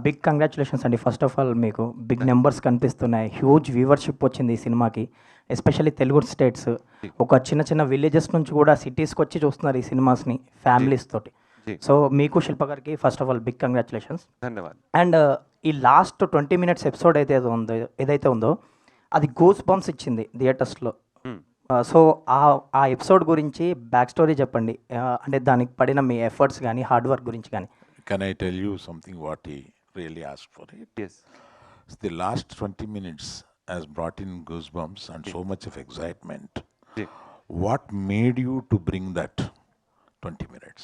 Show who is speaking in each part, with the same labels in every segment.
Speaker 1: Big congratulations అండి. First of all మీకు big numbers కనిపిస్తున్నాయి. హ్యూజ్ వ్యూవర్షిప్ వచ్చింది ఈ సినిమాకి. ఎస్పెషల్లీ తెలుగు స్టేట్స్, ఒక చిన్న చిన్న విలేజెస్ నుంచి కూడా సిటీస్కి వచ్చి చూస్తున్నారు ఈ సినిమాస్ని ఫ్యామిలీస్ తోటి. సో మీకు శిల్ప గారికి first of all big congratulations.
Speaker 2: ధన్యవాదాలు.
Speaker 1: అండ్ ఈ లాస్ట్ 20 minutes ఎపిసోడ్ ఏదైతే ఉందో అది గూస్ బంప్స్ ఇచ్చింది థియేటర్స్లో. సో ఆ ఎపిసోడ్ గురించి బ్యాక్ స్టోరీ చెప్పండి. అంటే దానికి పడిన మీ ఎఫర్ట్స్ కానీ హార్డ్ వర్క్ గురించి కానీ.
Speaker 3: Can I tell you something what he really asked for it?
Speaker 2: Yes.
Speaker 3: The last 20 minutes has brought in goosebumps and so much of excitement. What made you to bring that 20 minutes?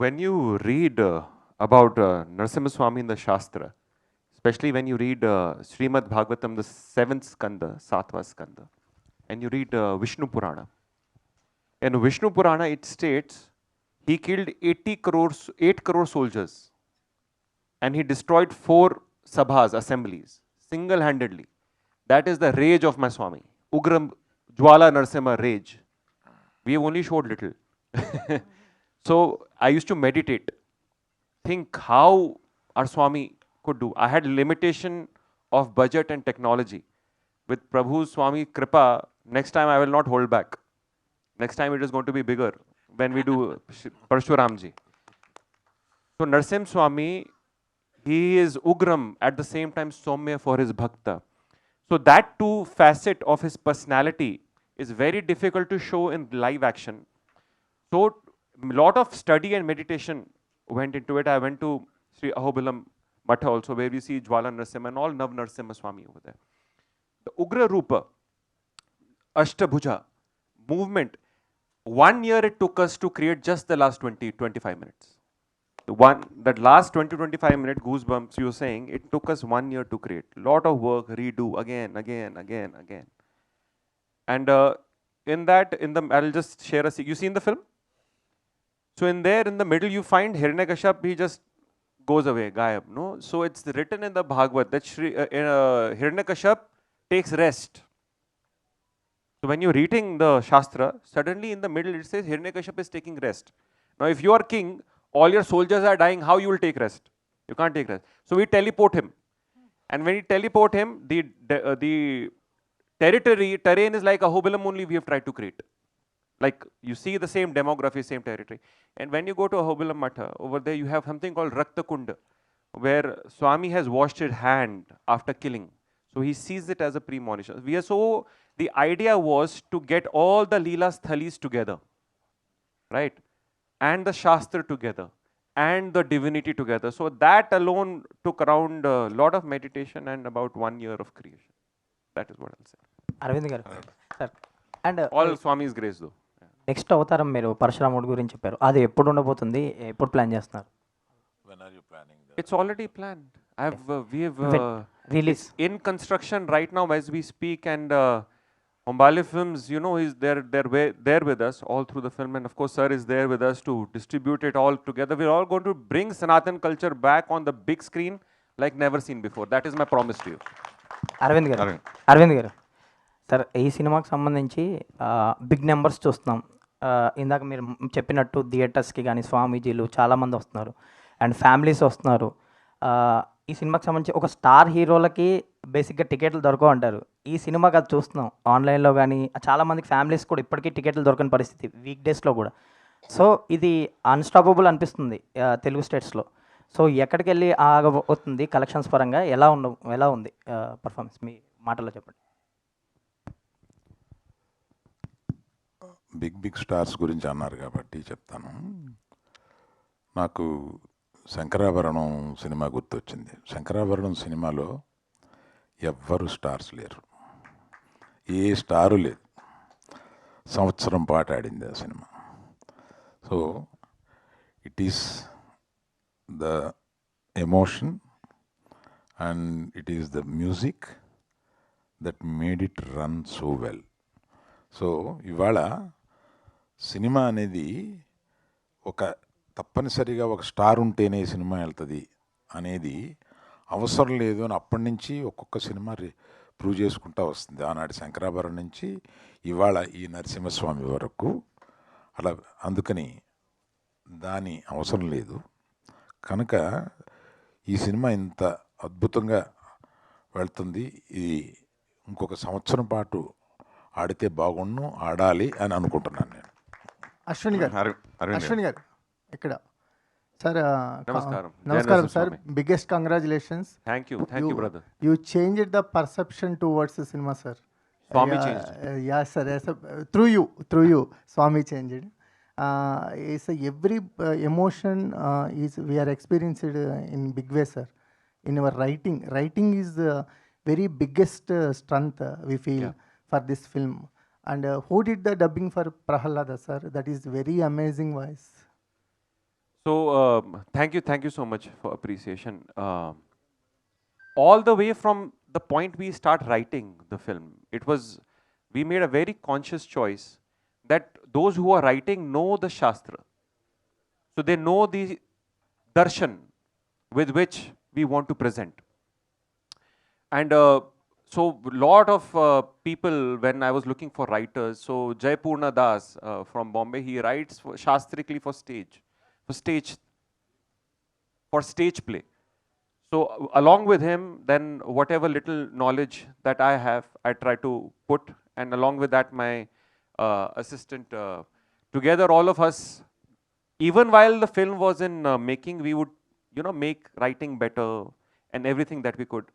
Speaker 2: When you read about Narsimha Swami in the Shastra, especially when you read Srimad Bhagavatam, the 7th skanda, 7th skanda, and you read Vishnu Purana. In Vishnu Purana, it states he killed 8 crore soldiers and he destroyed 4 sabhas, assemblies, single-handedly. That is the rage of my Swami. Ugram Jwala Narsimha rage. We have only showed little. So I used to meditate, think how our Swami could do. I had limitation of budget and technology. With Prabhu's Swami Kripa, next time I will not hold back. Next time it is going to be bigger when we do Parshuramji. So Narsimha Swami, he is Ugram at the same time Soumya for his Bhakta. So that two facet of his personality is very difficult to show in live action. So a lot of study and meditation went into it. I went to Sri Ahobilam Matha also, where we see Jwala Narsimha and all Nav Narsimha Swami over there. The Ugra Rupa, Ashtabhuja, movement. 1 year it took us to create just the last 20-25 minutes. That last 20-25 minute goosebumps you were saying, it took us 1 year to create. Lot of work, redo again. And I'll just share you seen the film? So in the middle you find Hiranyakashap, he just goes away, gayab, no? So it's written in the Bhagavad that Hiranyakashap takes rest. So when you're reading the Shastra, suddenly in the middle it says Hiranyakashap is taking rest. Now if you are king, all your soldiers are dying, how you will take rest? You can't take rest. So we teleport him. And when we teleport him, the terrain is like Ahobilam only we have tried to create. Like you see the same demography, same territory. And when you go to Ahobilam Matha, over there you have something called Rakta Kunda, where Swami has washed his hand after killing. So he sees it as a premonition. The idea was to get all the Leelas Thalis together, right? And the Shastra together, and the divinity together. So that alone took around a lot of meditation and about 1 year of creation. That is what I'll say.
Speaker 1: Arvind గారు sir, and
Speaker 2: All Swami's grace though.
Speaker 1: Next అవతారం మీరు పరశురాముడి గురించి చెప్పారు. అది ఎప్పుడు ఉండబోతుంది, ఎప్పుడు plan చేస్తున్నారు?
Speaker 3: When are you planning that?
Speaker 2: It's already planned. We have
Speaker 1: release
Speaker 2: in construction right now as we speak, and Hombale Films, you know, they're there with us all through the film, and of course, sir is there with us to distribute it all together. We're all going to bring Sanatan culture back on the big screen like never seen before. That is my promise to you.
Speaker 1: Aravind గారు sir, ఈ సినిమాకి సంబంధించి big numbers చూస్తున్నాం. ఇందాక మీరు చెప్పినట్టు థియేటర్స్కి కానీ స్వామీజీలు చాలామంది వస్తున్నారు అండ్ ఫ్యామిలీస్ వస్తున్నారు. ఈ సినిమాకి సంబంధించి ఒక స్టార్ హీరోలకి బేసిక్గా టికెట్లు దొరకవు అంటారు. ఈ సినిమాకి అది చూస్తున్నాం ఆన్లైన్లో కానీ, చాలామందికి ఫ్యామిలీస్ కూడా ఇప్పటికీ టికెట్లు దొరకని పరిస్థితి వీక్ డేస్లో కూడా. సో ఇది అన్స్టాపబుల్ అనిపిస్తుంది తెలుగు స్టేట్స్లో. సో ఎక్కడికి వెళ్ళి ఆగబోతుంది కలెక్షన్స్ పరంగా, ఎలా ఉంది పర్ఫార్మెన్స్, మీ మాటల్లో చెప్పండి.
Speaker 3: బిగ్ స్టార్స్ గురించి అన్నారు కాబట్టి చెప్తాను. నాకు శంకరాభరణం సినిమా గుర్తొచ్చింది. శంకరాభరణం సినిమాలో ఎవ్వరు స్టార్స్ లేరు, ఏ స్టారు లేదు. సంవత్సరం పాటు ఆడింది ఆ cinema. So it is the emotion and it is the music that made it run so well. So ఇవాళ సినిమా అనేది తప్పనిసరిగా ఒక స్టార్ ఉంటేనే సినిమా వెళ్తుంది అనేది అవసరం లేదు అని అప్పటి నుంచి ఒక్కొక్క సినిమా ప్రూవ్ చేసుకుంటూ వస్తుంది. ఆనాటి శంకరాభరణం నుంచి ఇవాళ ఈ నరసింహస్వామి వరకు అలా. అందుకని దాని అవసరం లేదు. కనుక ఈ సినిమా ఇంత అద్భుతంగా వెళ్తుంది. ఇది ఇంకొక సంవత్సరం పాటు ఆడితే బాగుండు, ఆడాలి అని అనుకుంటున్నాను నేను.
Speaker 4: అశ్విని గారు,
Speaker 2: అరవింద్
Speaker 4: అశ్విని గారు ఇక్కడ సార్.
Speaker 2: నమస్కారం.
Speaker 4: నమస్కారం
Speaker 2: Jaya
Speaker 4: sir.
Speaker 2: Narasimha
Speaker 4: biggest congratulations.
Speaker 2: Thank you brother.
Speaker 4: You changed the perception towards the cinema, sir.
Speaker 2: Swami
Speaker 4: Yeah,
Speaker 2: changed.
Speaker 4: Yeah, sir. Yes, sir. Through you, Swami changed. It's every emotion is we are experienced in big way, sir. In our writing is the very biggest strength we feel for this film. And who did the dubbing for Prahalada, sir? That is very amazing voice.
Speaker 2: So thank you so much for appreciation. All the way from the point we start writing the film, we made a very conscious choice that those who are writing know the Shastra. So they know the darshan with which we want to present. And so lot of people, when I was looking for writers, so Jaipurna Das from Bombay, he writes shastrically for stage play. So along with him, then whatever little knowledge that I have, I try to put, and along with that, my assistant, together all of us, even while the film was in making, we would, make writing better and everything that we could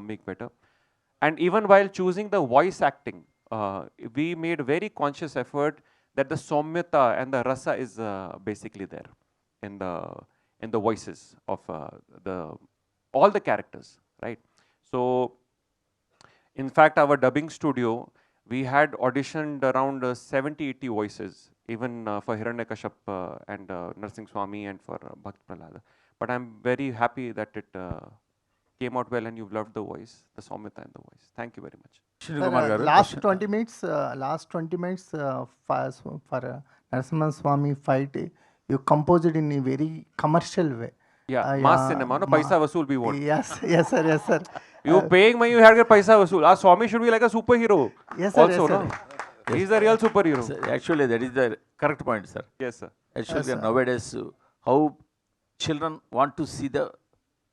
Speaker 2: make better. And even while choosing the voice acting, we made a very conscious effort that the Somyata and the Rasa is basically there in the voices of all the characters, right? So, in fact, our dubbing studio, we had auditioned around 70-80 voices, even for Hiranyakashap and Narsingh Swami and for Bhakt Prahlada. But I'm very happy that it came out well and you've loved the voice, the Somyata and the voice. Thank you very much.
Speaker 4: Sir, last 20 minutes for Narasimha Swami fight, you composed it in a very commercial way.
Speaker 2: Yeah, mass cinema, no? Paisa vasool we want.
Speaker 4: Yes, sir.
Speaker 2: You paying money, you had to get paisa vasool. Our Swami should be like a superhero.
Speaker 4: Yes, sir.
Speaker 2: Also, no? He's the real superhero.
Speaker 5: Sir, actually, that is the correct point, sir.
Speaker 2: Yes, sir.
Speaker 5: Actually, nowadays, how children want to see the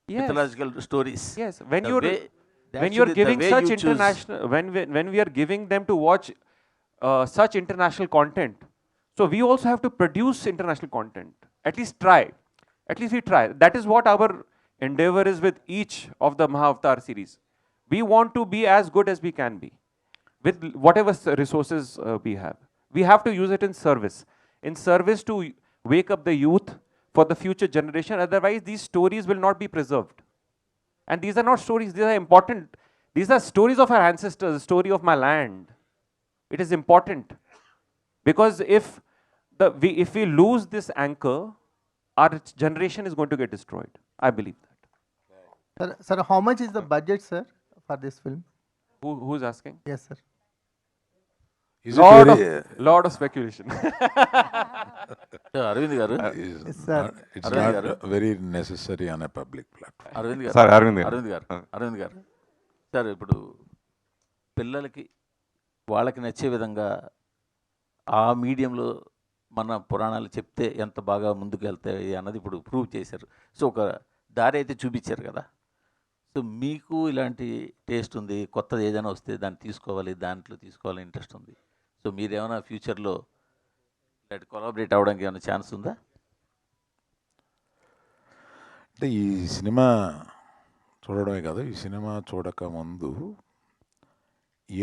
Speaker 5: mythological stories.
Speaker 2: Yes,
Speaker 5: The
Speaker 2: when
Speaker 5: way-
Speaker 2: you're
Speaker 5: actually,
Speaker 2: giving
Speaker 5: the way
Speaker 2: such
Speaker 5: you choose-
Speaker 2: international, when we are giving them to watch such international content, so we also have to produce international content. At least we try. That is what our endeavor is with each of the Mahavatar series. We want to be as good as we can be with whatever resources we have. We have to use it in service to wake up the youth for the future generation. Otherwise, these stories will not be preserved. And these are not stories, these are important. These are stories of our ancestors, the story of my land. It is important. Because if we lose this anchor, our generation is going to get destroyed. I believe that.
Speaker 4: Sir, how much is the budget, sir, for this film?
Speaker 2: Who's asking?
Speaker 4: Yes, sir.
Speaker 3: Is it very,
Speaker 2: Lot of speculation.
Speaker 5: Aravind గారు
Speaker 4: Yes, sir.
Speaker 3: it's not very necessary on a public platform.
Speaker 5: Arvind గారు
Speaker 2: Sir, Arvind garu.
Speaker 5: Arvind గారు sir, ఇప్పుడు పిల్లలకి వాళ్ళకి నచ్చే విధంగా ఆ మీడియంలో మన పురాణాలు చెప్తే ఎంత బాగా ముందుకు వెళ్తాయి అన్నది ఇప్పుడు ప్రూవ్ చేశారు. సో ఒక దారి అయితే చూపించారు కదా. సో మీకు ఇలాంటి టేస్ట్ ఉంది, కొత్తది ఏదైనా వస్తే దాన్ని తీసుకోవాలి ఇంట్రెస్ట్ ఉంది. సో మీరేమైనా ఫ్యూచర్లో ఇలాంటి కొలాబరేట్ అవ్వడానికి ఏమైనా ఛాన్స్ ఉందా?
Speaker 3: అంటే ఈ సినిమా చూడడమే కాదు, ఈ సినిమా చూడక ముందు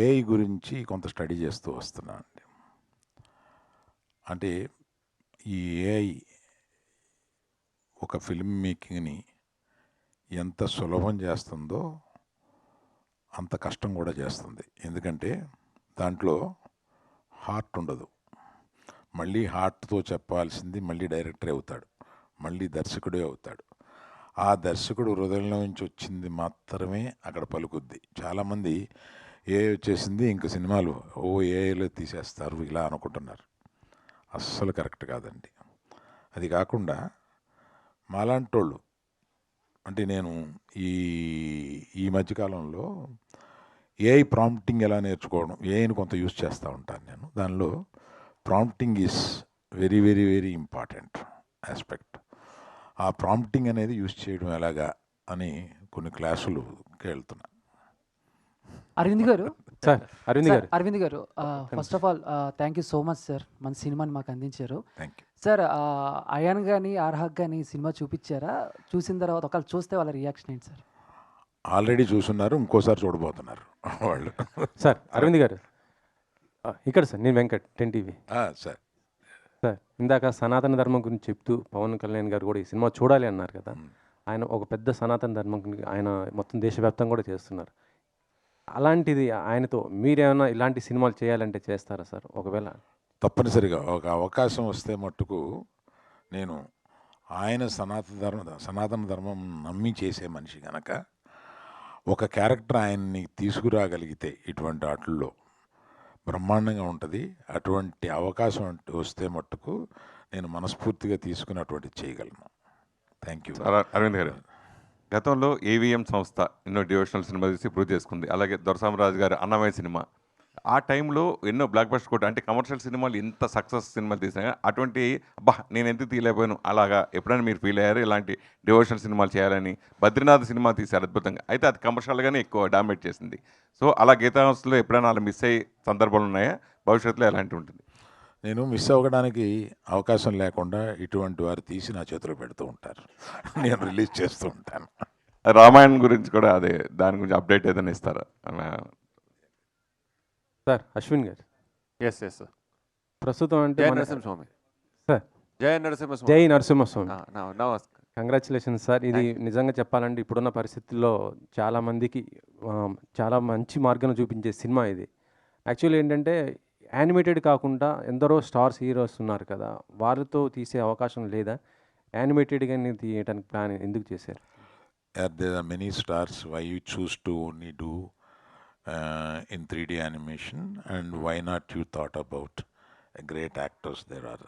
Speaker 3: ఏఐ గురించి కొంత స్టడీ చేస్తూ వస్తున్నాను. అంటే ఈ ఏఐ ఒక ఫిల్మ్ మేకింగ్ని ఎంత సులభం చేస్తుందో అంత కష్టం కూడా చేస్తుంది. ఎందుకంటే దాంట్లో హార్ట్ ఉండదు. మళ్ళీ హార్ట్తో చెప్పాల్సింది మళ్ళీ డైరెక్టరే అవుతాడు, మళ్ళీ దర్శకుడే అవుతాడు. ఆ దర్శకుడు హృదయంలో నుంచి వచ్చింది మాత్రమే అక్కడ పలుకుద్ది. చాలామంది ఏఐ వచ్చేసింది ఇంక సినిమాలు ఏఐలో తీసేస్తారు ఇలా అనుకుంటున్నారు. అస్సలు కరెక్ట్ కాదండి. అది కాకుండా మాలాంటోళ్ళు, అంటే నేను ఈ మధ్యకాలంలో ఏఐ ప్రాంప్టింగ్ ఎలా నేర్చుకోవడం, ఏఐని కొంత యూజ్ చేస్తూ ఉంటాను నేను. దానిలో prompting is very very very important. Aspect. ఆ ప్రాంప్టింగ్ అనేది యూజ్ చేయడం ఎలాగా అని కొన్ని క్లాసులుకి వెళ్తున్నా.
Speaker 6: అరవింద్ గారు
Speaker 7: సార్ అరవింద్
Speaker 6: సార్,
Speaker 7: గారు
Speaker 6: అరవింద్ గారు first of all thank you so much sir, మన సినిమాని మాకు అందించారు.
Speaker 3: Thank you.
Speaker 6: సార్ అయాన్ కానీ ఆర్హాక్ కానీ సినిమా చూపించారా? చూసిన తర్వాత ఒకవేళ చూస్తే వాళ్ళ రియాక్షన్ ఏంటి సార్?
Speaker 3: ఆల్రెడీ చూస్తున్నారు, ఇంకోసారి చూడబోతున్నారు వాళ్ళు.
Speaker 7: సార్ అరవింద్ గారు ఇక్కడ సార్, నేను వెంకట్ 10 టీవీ.
Speaker 3: సార్
Speaker 7: సార్ ఇందాక సనాతన ధర్మం గురించి చెప్తూ పవన్ కళ్యాణ్ గారు కూడా ఈ సినిమా చూడాలి అన్నారు కదా. ఆయన ఒక పెద్ద సనాతన ధర్మం గురించి ఆయన మొత్తం దేశవ్యాప్తంగా కూడా చేస్తున్నారు. అలాంటిది ఆయనతో మీరేమైనా ఇలాంటి సినిమాలు చేయాలంటే చేస్తారా సార్? ఒకవేళ
Speaker 3: తప్పనిసరిగా ఒక అవకాశం వస్తే మట్టుకు నేను ఆయన సనాతన ధర్మం నమ్మి చేసే మనిషి కనుక ఒక క్యారెక్టర్ ఆయన్ని తీసుకురాగలిగితే ఇటువంటి వాటిల్లో బ్రహ్మాండంగా ఉంటుంది. అటువంటి అవకాశం వస్తే మట్టుకు నేను మనస్ఫూర్తిగా తీసుకుని అటువంటిది చేయగలను. Thank you.
Speaker 2: అరవింద్ గారు, గతంలో ఏవిఎం సంస్థ ఎన్నో డివోషనల్ సినిమా తీసి ప్రూవ్ చేసుకుంది. అలాగే దొరసామరాజు గారు అన్నమయ్య సినిమా, ఆ టైంలో ఎన్నో బ్లాక్ బస్టర్ కొట్ట, అంటే కమర్షియల్ సినిమాలు ఎంత సక్సెస్ సినిమాలు తీసినా అటువంటి నేను ఎందుకు తీయలేకపోయాను అలాగా ఎప్పుడైనా మీరు ఫీల్ అయ్యారు? ఇలాంటి డివోషనల్ సినిమాలు చేయాలని బద్రీనాథ్ సినిమా తీశారు అద్భుతంగా, అయితే అది కమర్షియల్గానే ఎక్కువ డామినేట్ చేసింది. సో అలా గీతాంశంలో ఎప్పుడైనా అలా మిస్ అయ్యే సందర్భాలు ఉన్నాయా? భవిష్యత్తులో ఎలాంటి ఉంటుంది?
Speaker 3: నేను మిస్ అవ్వడానికి అవకాశం లేకుండా ఇటువంటి వారు తీసి నా చేతిలో పెడుతూ ఉంటారు, నేను రిలీజ్ చేస్తూ ఉంటాను.
Speaker 2: రామాయణం గురించి కూడా అదే, దాని గురించి అప్డేట్ ఏదైనా ఇస్తారా?
Speaker 7: సార్ అశ్విన్ గారు,
Speaker 2: ఎస్ ఎస్ సార్.
Speaker 7: ప్రస్తుతం అంటే
Speaker 2: జయ నరసింహస్వామి
Speaker 7: సార్,
Speaker 2: జయ నరసింహస్వామి.
Speaker 7: జై నరసింహస్వామి.
Speaker 2: నమస్కారం.
Speaker 7: Congratulations sir. ఇది నిజంగా చెప్పాలంటే ఇప్పుడున్న పరిస్థితుల్లో చాలామందికి చాలా మంచి మార్గం చూపించే సినిమా ఇది. యాక్చువల్లీ ఏంటంటే యానిమేటెడ్ కాకుండా ఎందరో స్టార్స్ హీరోస్ ఉన్నారు కదా, వారితో తీసే అవకాశం లేదా? యానిమేటెడ్గా తీయడానికి ప్లాన్ ఎందుకు చేశారు?
Speaker 3: There are many stars. Why you choose to only do in 3D animation, and why not you thought about great actors there are?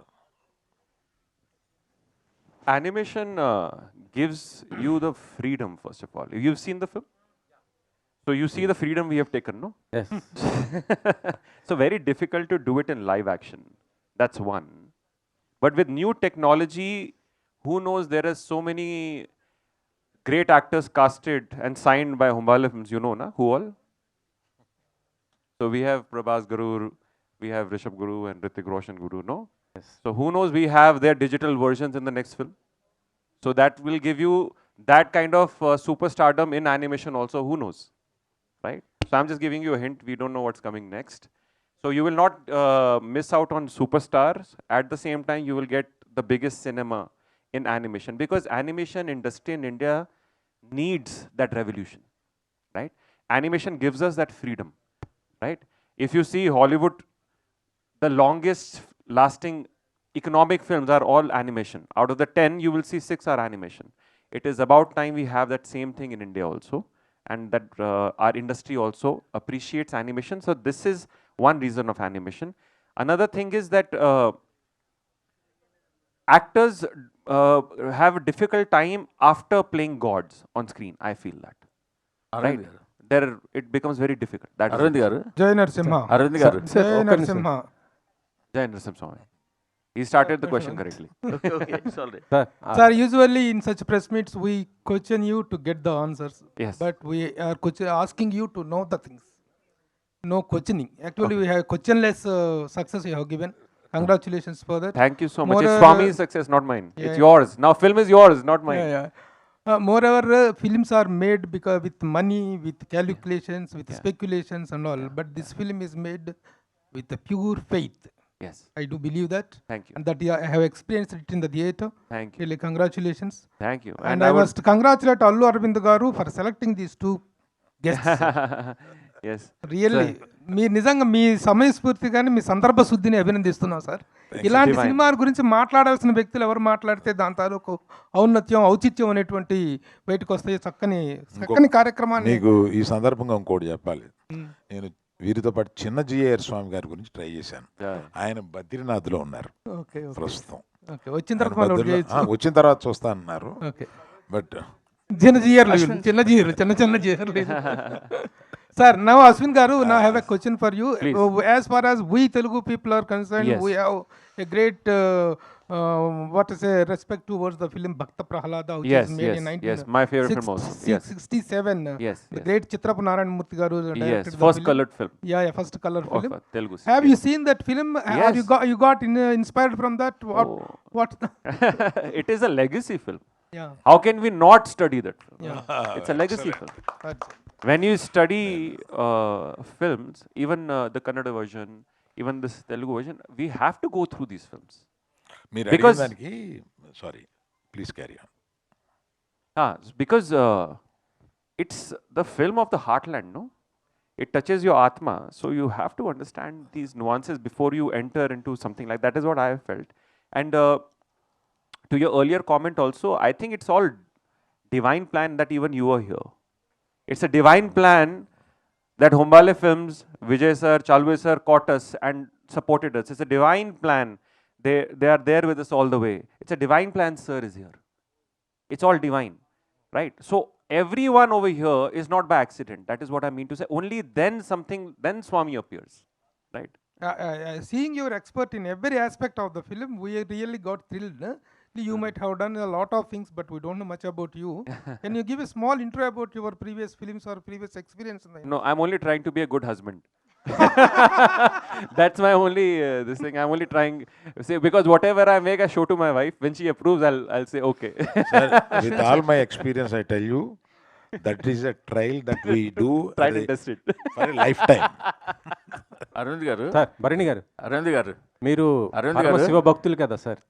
Speaker 2: Animation gives you the freedom, first of all. You've seen the film? So you see the freedom we have taken, no?
Speaker 7: Yes.
Speaker 2: So very difficult to do it in live action. That's one. But with new technology, who knows, there are so many great actors casted and signed by Humbala Films, you know, na? Who all? So we have Prabhas Guru, we have Rishabh Guru and Hrithik Roshan Guru, no?
Speaker 7: Yes.
Speaker 2: So who knows, we have their digital versions in the next film. So that will give you that kind of superstardom in animation also, who knows, right? So I'm just giving you a hint, we don't know what's coming next. So you will not miss out on superstars. At the same time, you will get the biggest cinema in animation, because animation industry in India needs that revolution, right? Animation gives us that freedom, right? If you see Hollywood, the longest lasting economic films are all animation. Out of the 10, you will see 6 are animation. It is about time we have that same thing in India also, and that our industry also appreciates animation. So this is one reason of animation. Another thing is that actors have a difficult time after playing gods on screen. I feel that.
Speaker 5: Aravind గారు,
Speaker 2: There, it becomes very difficult. That is
Speaker 5: Arvind గారు,
Speaker 8: జై నరసింహ.
Speaker 5: అరవింద్ గారు.
Speaker 8: జై
Speaker 7: ఒక్క నిమిషం.
Speaker 8: Narasimha.
Speaker 2: Jai Narasimha. He started the question correctly.
Speaker 5: Okay, it's all right.
Speaker 7: Sir
Speaker 8: Sir, usually in such press meets we question you to get the answers.
Speaker 2: Yes.
Speaker 8: But we are asking you to know the things. No questioning. Actually, we have questionless success you have given. Congratulations for that.
Speaker 2: Thank you so much. It's
Speaker 8: Moreover-
Speaker 2: Swami's success, not mine.
Speaker 8: Yeah,
Speaker 2: It's
Speaker 8: yeah.
Speaker 2: yours. Now film is yours, not mine.
Speaker 8: Yeah, yeah. Moreover, films are made because with money, with calculations, with speculations and all. But this film is made with the pure faith.
Speaker 2: Yes.
Speaker 8: I do believe that.
Speaker 2: Thank you.
Speaker 8: And that I have experienced it in the theatre.
Speaker 2: Thank you.
Speaker 8: Really, congratulations.
Speaker 2: Thank you.
Speaker 8: And I must congratulate Allu Arvind Garu for selecting these two guests.
Speaker 2: Yes.
Speaker 8: Really మీరు నిజంగా మీ సమయస్ఫూర్తిగానే మీ సందర్భ శుద్ధిని అభినందిస్తున్నాం sir. ఇలాంటి
Speaker 2: Divine.
Speaker 8: సినిమాల గురించి మాట్లాడాల్సిన వ్యక్తులు ఎవరు మాట్లాడితే దాని తాలూకు ఔన్నత్యం ఔచిత్యం అనేటువంటి బయటకు వస్తాయి. చక్కని కార్యక్రమాన్ని
Speaker 3: నీకు ఈ సందర్భంగా ఇంకోటి చెప్పాలి. నేను వీరితో పాటు చిన్న జిఏఆర్ స్వామి గారి గురించి ట్రై చేశాను.
Speaker 2: Yeah.
Speaker 3: ఆయన బద్రీనాథ్లో ఉన్నారు
Speaker 8: ఓకే
Speaker 3: ప్రస్తుతం.
Speaker 8: ఓకే వచ్చిన తర్వాత మనం ఒకటి చేయొచ్చు.
Speaker 3: వచ్చిన తర్వాత చూస్తా అన్నారు.
Speaker 8: ఓకే
Speaker 3: బట్
Speaker 8: చిన్న జీయర్లు చిన్న జీయర్లు సార్. నవ్ అశ్విన్ గారు, now I have a question for you.
Speaker 2: Please.
Speaker 8: As far as we Telugu people are concerned,
Speaker 2: Yes.
Speaker 8: we have a great what is a respect towards the film Bhakta Prahalada, which
Speaker 2: Yes,
Speaker 8: is made in
Speaker 2: yes, yes. My favorite film also. Yes.
Speaker 8: 1967.
Speaker 2: Yes,
Speaker 8: The
Speaker 2: yes.
Speaker 8: great Chitrapa Narayanamurthy garu directed
Speaker 2: Yes,
Speaker 8: the
Speaker 2: first
Speaker 8: film.
Speaker 2: colored film
Speaker 8: Yeah, first color
Speaker 2: of
Speaker 8: film.
Speaker 2: Telugu.
Speaker 8: Have
Speaker 2: yes.
Speaker 8: you seen that film? Or
Speaker 2: Yes.
Speaker 8: you got inspired from that? What?
Speaker 2: Oh.
Speaker 8: What?
Speaker 2: It is a legacy film.
Speaker 8: Yeah.
Speaker 2: How can we not study that film?
Speaker 8: Yeah.
Speaker 2: It's a legacy film.
Speaker 8: That's-
Speaker 2: When you study films, even the Kannada version, even this Telugu version, we have to go through these films.
Speaker 3: మీరు అడిగిన
Speaker 2: Because
Speaker 3: దానికి sorry please carry on.
Speaker 2: because it's the film of the heartland, no? It touches your atma, so you have to understand these nuances before you enter into something like that. Is what I have felt. And to your earlier comment also, I think it's all divine plan that even you are here. It's a divine plan that Hombale Films, Vijay sir, Chalwe sir caught us and supported us. It's a divine plan. They are there with us all the way. It's a divine plan, sir is here. It's all divine, right? So everyone over here is not by accident. That is what I mean to say. Only then then Swami appears, right?
Speaker 8: Seeing your expert in every aspect of the film, we really got thrilled. You might have done a lot of things, but we don't know much about you. Can you give a small intro about your previous films or previous experience in the
Speaker 2: No, I'm only trying to be a good husband. That's my only this thing. I'm only trying say because whatever I make, I show to my wife. When she approves, I'll say okay.
Speaker 3: Sir, with all my experience, I tell you, that is a trial that we do
Speaker 2: Try to test it.
Speaker 3: for a lifetime.
Speaker 5: Aravind గారు,
Speaker 7: sir Bharani garu,
Speaker 5: Arvind గారు,
Speaker 7: మీరు
Speaker 5: అరవింద్
Speaker 7: పరమ
Speaker 5: గారు.
Speaker 7: శివ భక్తులు కదా sir,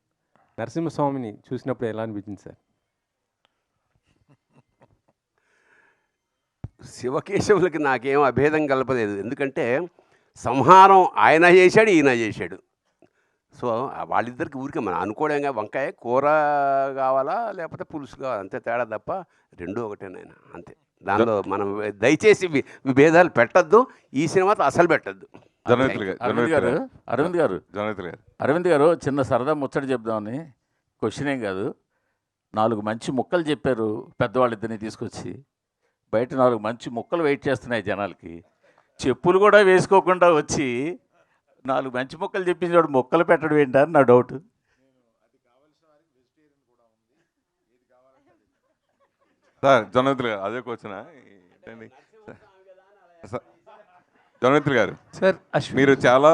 Speaker 7: నరసింహస్వామిని చూసినప్పుడు ఎలా అనిపించింది సార్?
Speaker 9: శివకేశవులకి నాకేం అభేదం కలపలేదు. ఎందుకంటే సంహారం ఆయన చేశాడు, ఈయన చేశాడు. సో వాళ్ళిద్దరికి ఊరికే మనం అనుకోవడంగా వంకాయ కూర కావాలా లేకపోతే పులుసు కావాలా అంతే తేడా తప్ప రెండూ ఒకటేనాయన అంతే. దానిలో మనం దయచేసి విభేదాలు పెట్టద్దు. ఈ సినిమాతో అసలు పెట్టద్దు.
Speaker 5: అరవింద్ గారు చిన్న సరదా ముచ్చట చెప్దామని, క్వశ్చన్ ఏం కాదు. 4 మంచి ముక్కలు చెప్పారు పెద్దవాళ్ళిద్దరిని తీసుకొచ్చి. బయట 4 మంచి ముక్కలు వెయిట్ చేస్తున్నాయి జనాలకి. చెప్పులు కూడా వేసుకోకుండా వచ్చి 4 మంచి ముక్కలు చెప్పించాడు, ముక్కలు పెట్టడం ఏంటని నా డౌట్.
Speaker 10: సార్ జనమిత్రులు గారు అదే క్వశ్చన్ ఏంటండి జనమిత్రులు గారు,
Speaker 8: సార్
Speaker 10: మీరు చాలా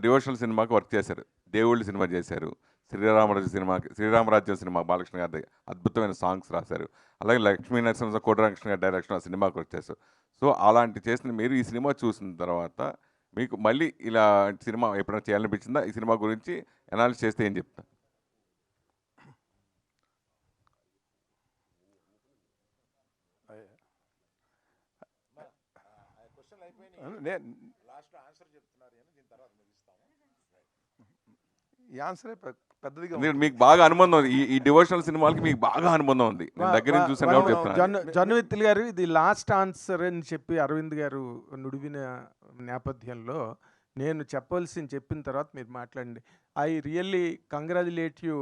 Speaker 10: డివోషనల్ సినిమాకి వర్క్ చేశారు, దేవుళ్ళు సినిమా చేశారు, శ్రీరామరాజ్యం సినిమా బాలకృష్ణ గారి అద్భుతమైన సాంగ్స్ రాశారు, అలాగే లక్ష్మీ నరసింహ కోటరామకృష్ణ గారి డైరెక్షన్ ఆ సినిమాకి వర్క్ చేశారు. సో అలాంటి చేసిన మీరు ఈ సినిమా చూసిన తర్వాత మీకు మళ్ళీ ఇలా సినిమా ఎప్పుడైనా చేయాలనిపించిందా? ఈ సినిమా గురించి అనాలిసిస్ చేస్తే ఏం చెప్తా? మీకు బాగా అనుబంధం ఉంది ఈ డివోషనల్ సినిమాలకి, మీకు బాగా అనుబంధం ఉంది. నేను దగ్గర నుంచి చూసాను కాబట్టి చెప్తున్నాను.
Speaker 11: జన్విత్తులు గారు ఇది లాస్ట్ ఆన్సర్ అని చెప్పి అరవింద్ గారు నుడివిన నేపథ్యంలో నేను చెప్పిన తర్వాత మీరు మాట్లాడండి. I really congratulate you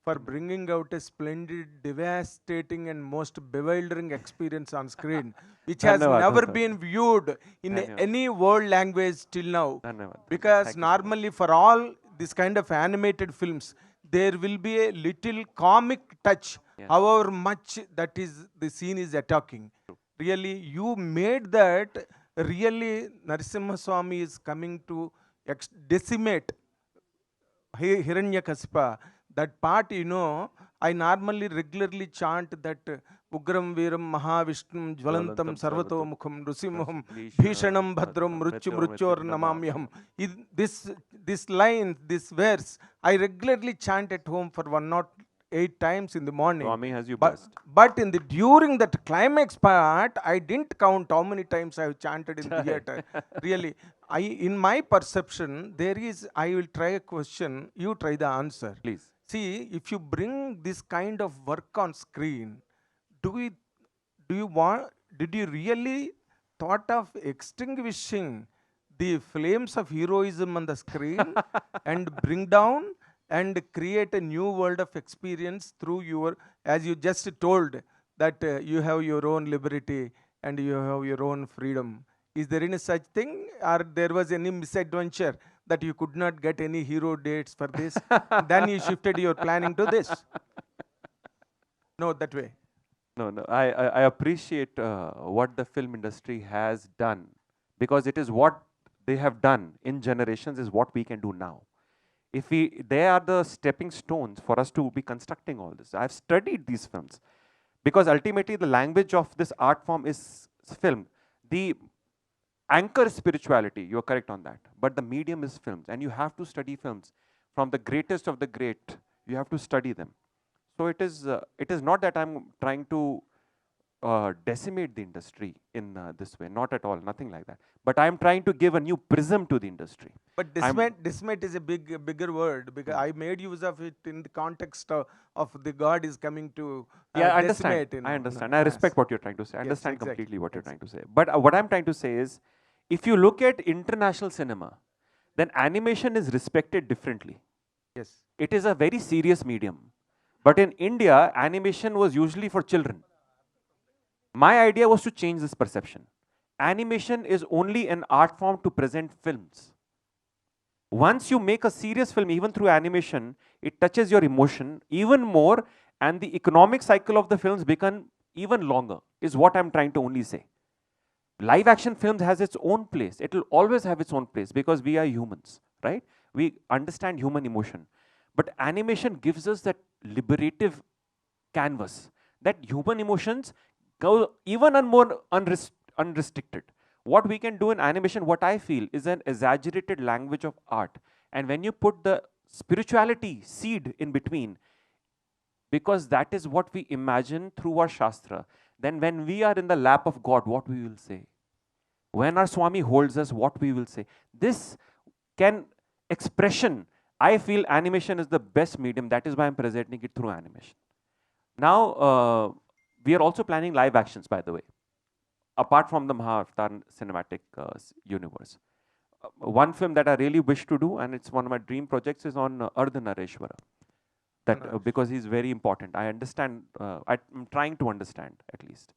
Speaker 11: for bringing out a splendid, devastating and most bewildering experience on screen, which has never been viewed in any world language till now. Because normally for all this kind of animated films, there will be a little comic touch, however much that is the scene is attacking. Really, you made that. Really, Narasimha Swami is coming to decimate Hiranyakasipa. That part, I normally regularly chant that Ugram Veeram Mahavishnu Jvalantam Sarvato Mukham Nrusimham Bhishanam Bhadram Mrutyur Namamyam. This line, this verse, I regularly chant at home for 108 times in the morning.
Speaker 2: Swami has you blessed.
Speaker 11: But during that climax part, I didn't count how many times I have chanted in the theater. Really, in my perception, I will try a question, you try the answer.
Speaker 2: Please.
Speaker 11: See, if you bring this kind of work on screen, did you really thought of extinguishing the flames of heroism on the screen and bring down and create a new world of experience through your, as you just told, that you have your own liberty and you have your own freedom. Is there any such thing, or there was any misadventure that you could not get any hero dates for this. Then you shifted your planning to this. No, that way.
Speaker 2: No. I appreciate what the film industry has done, because it is what they have done in generations is what we can do now. If they are the stepping stones for us to be constructing all this. I've studied these films because ultimately the language of this art form is film. The anchor is spirituality, you're correct on that, but the medium is films, and you have to study films from the greatest of the great. You have to study them. So it is not that I'm trying to decimate the industry in this way, not at all, nothing like that. But I'm trying to give a new prism to the industry.
Speaker 11: But decimate is a bigger word, because I made use of it in the context of the God is coming to
Speaker 2: Yeah, I
Speaker 11: decimate.
Speaker 2: understand. I understand. I respect what you're trying to say. I
Speaker 11: Yes,
Speaker 2: understand
Speaker 11: exactly,
Speaker 2: completely what you're trying to say. But what I'm trying to say is, if you look at international cinema, then animation is respected differently.
Speaker 11: Yes.
Speaker 2: It is a very serious medium. But in India, animation was usually for children. My idea was to change this perception. Animation is only an art form to present films. Once you make a serious film, even through animation, it touches your emotion even more, and the economic cycle of the films become even longer, is what I'm trying to only say. Live action films has its own place. It will always have its own place because we are humans, right? We understand human emotion. But animation gives us that liberative canvas, that human emotions go even more unrestricted. What we can do in animation, what I feel, is an exaggerated language of art. And when you put the spirituality seed in between, because that is what we imagine through our Shastra, then when we are in the lap of God, what we will say? When our Swami holds us, what we will say? This can expression, I feel animation is the best medium. That is why I'm presenting it through animation. Now, we are also planning live actions, by the way, apart from the Mahavatar cinematic universe. One film that I really wish to do, and it's one of my dream projects, is on Ardhanareshwara. That because he's very important. I understand. I'm trying to understand at least.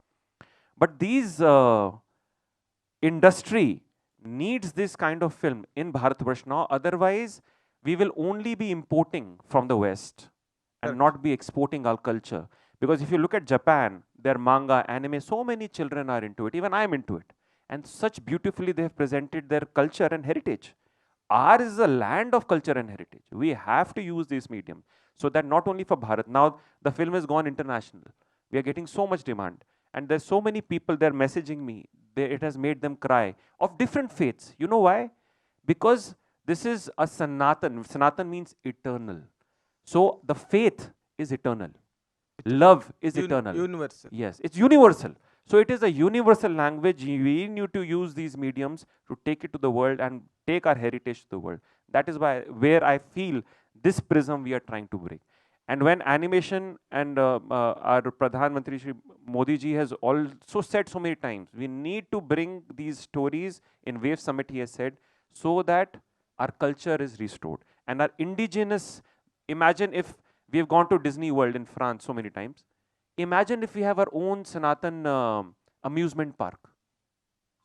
Speaker 2: But these industry needs this kind of film in Bharatvarsh now. Otherwise, we will only be importing from the West and not be exporting our culture. Because if you look at Japan, their manga, anime, so many children are into it. Even I'm into it. And such beautifully they have presented their culture and heritage. Ours is a land of culture and heritage. We have to use this medium. So that not only for Bharat, now the film has gone international. We are getting so much demand. And there's so many people, they're messaging me. It has made them cry, of different faiths. You know why? Because this is a Sanatan. Sanatan means eternal. So the faith is eternal. Love is eternal.
Speaker 11: Universal.
Speaker 2: Yes, it's universal. So it is a universal language. We need to use these mediums to take it to the world and take our heritage to the world. That is why where I feel this prism we are trying to bring. And when animation and our Pradhan Mantri Shri Modi ji has also said so many times, we need to bring these stories in Wave Summit, he has said, so that our culture is restored. And our indigenous, imagine if we have gone to Disney World in France so many times. Imagine if we have our own Sanatan amusement park.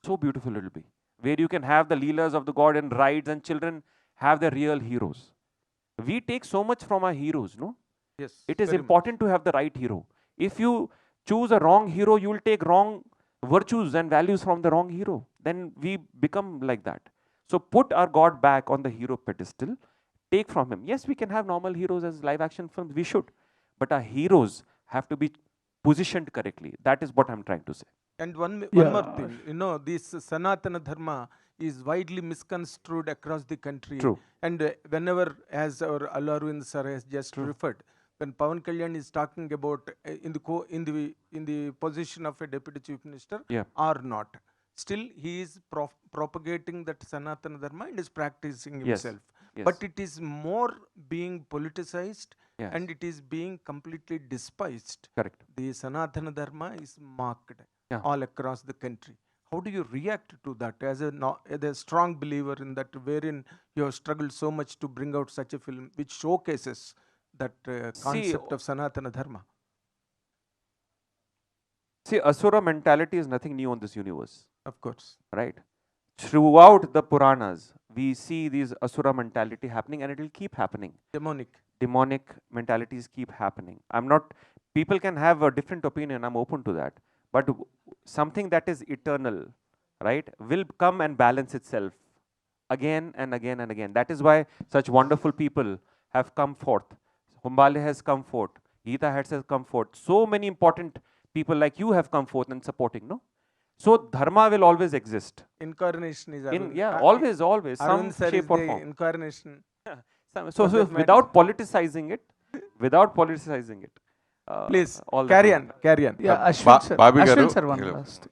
Speaker 2: So beautiful it will be. Where you can have the Leelas of the God and rides, and children have their real heroes. We take so much from our heroes, no?
Speaker 11: Yes.
Speaker 2: It is important to have the right hero. If you choose a wrong hero, you will take wrong virtues and values from the wrong hero. Then we become like that. So put our God back on the hero pedestal. Take from him. Yes, we can have normal heroes as live action films. We should. But our heroes have to be positioned correctly. That is what I'm trying to say.
Speaker 11: And one more thing, this Sanatana Dharma is widely misconstrued across the country.
Speaker 2: True.
Speaker 11: And whenever, as our Alarvind sir has just referred, when Pawan Kalyan is talking about in the position of a deputy chief minister or not, still he is propagating that Sanatana Dharma and is practicing himself.
Speaker 2: Yes.
Speaker 11: But it is more being politicized and it is being completely despised.
Speaker 2: Correct.
Speaker 11: The Sanatana Dharma is mocked all across the country. How do you react to that as a strong believer in that, wherein you have struggled so much to bring out such a film which showcases that concept of Sanatana Dharma?
Speaker 2: See, Asura mentality is nothing new on this universe.
Speaker 11: Of course.
Speaker 2: Right? Throughout the Puranas, we see these asura mentality happening, and it will keep happening. Demonic mentalities keep happening. People can have a different opinion, I'm open to that. But something that is eternal, right, will come and balance itself again and again and again. That is why such wonderful people have come forth. Humbale has come forth. Gita has come forth. So many important people like you have come forth and supporting, no? So dharma will always exist.
Speaker 11: Incarnation is
Speaker 2: always, some shape or form.
Speaker 11: Incarnation.
Speaker 2: So without politicizing it,
Speaker 11: Please carry on.
Speaker 6: Yeah, Ashwin sir.
Speaker 10: Bobby
Speaker 6: Ashwin
Speaker 10: garu,
Speaker 6: sir, one last.